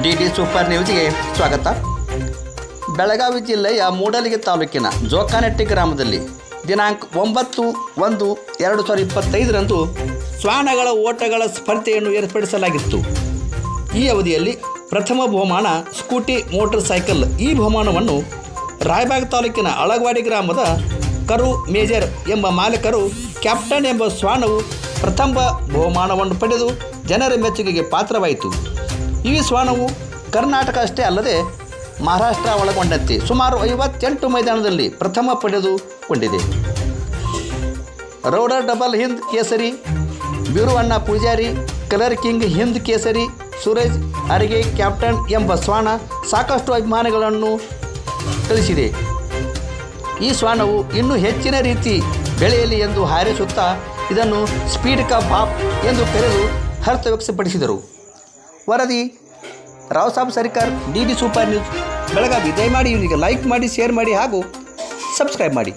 D super ನ್ಯೂಸ್ಗೆ ಸ್ವಾಗತ. ಬೆಳಗಾವಿ ಜಿಲ್ಲೆಯ ಮೂಡಲಗಿ ತಾಲೂಕಿನ ಜೋಕಾನೆಟ್ಟಿ ಗ್ರಾಮದಲ್ಲಿ ದಿನಾಂಕ 9/1/2025 ಶ್ವಾನಗಳ ಓಟಗಳ ಸ್ಪರ್ಧೆಯನ್ನು ಏರ್ಪಡಿಸಲಾಗಿತ್ತು. ಈ ಅವಧಿಯಲ್ಲಿ ಪ್ರಥಮ ಬಹುಮಾನ ಸ್ಕೂಟಿ ಮೋಟರ್ ಸೈಕಲ್. ಈ ಬಹುಮಾನವನ್ನು ರಾಯಬಾಗ ತಾಲೂಕಿನ ಅಳಗವಾಡಿ ಗ್ರಾಮದ ಕರು ಮೇಜರ್ ಎಂಬ ಮಾಲೀಕರು ಕ್ಯಾಪ್ಟನ್ ಎಂಬ ಶ್ವಾನವು ಪ್ರಥಮ ಬಹುಮಾನವನ್ನು ಪಡೆದು ಜನರ ಮೆಚ್ಚುಗೆಗೆ ಪಾತ್ರವಾಯಿತು. ಈ ಶ್ವಾನವು ಕರ್ನಾಟಕ ಅಷ್ಟೇ ಅಲ್ಲದೆ ಮಹಾರಾಷ್ಟ್ರ ಒಳಗೊಂಡಂತೆ ಸುಮಾರು 58 ಮೈದಾನದಲ್ಲಿ ಪ್ರಥಮ ಪಡೆದುಕೊಂಡಿದೆ. ರೌಡರ್ ಡಬಲ್ ಹಿಂದ್ ಕೇಸರಿ, ಬೀರುವಣ್ಣ ಪೂಜಾರಿ, ಕಲರ್ ಕಿಂಗ್ ಹಿಂದ್ ಕೇಸರಿ, ಸೂರಜ್ ಅರಿಗೆ ಕ್ಯಾಪ್ಟನ್ ಎಂಬ ಶ್ವಾನ ಸಾಕಷ್ಟು ಅಭಿಮಾನಿಗಳನ್ನು ಗಳಿಸಿದೆ. ಈ ಶ್ವಾನವು ಇನ್ನೂ ಹೆಚ್ಚಿನ ರೀತಿ ಬೆಳೆಯಲಿ ಎಂದು ಹಾರೈಸುತ್ತಾ ಇದನ್ನು ಸ್ಪೀಡ್ ಕಾ ಬಾಪ್ ಎಂದು ಕರೆದು ಹರ್ಷ ವ್ಯಕ್ತಪಡಿಸಿದರು. ವರದಿ ರಾವ್ ಸಾಬ್ ಸರ್ಕಾರ್, ಡಿ ಸೂಪರ್ ನ್ಯೂಸ್ ಬೆಳಗಾವಿ. ದಯಮಾಡಿ ಇವರಿಗೆ ಲೈಕ್ ಮಾಡಿ, ಶೇರ್ ಮಾಡಿ ಹಾಗೂ ಸಬ್ಸ್ಕ್ರೈಬ್ ಮಾಡಿ.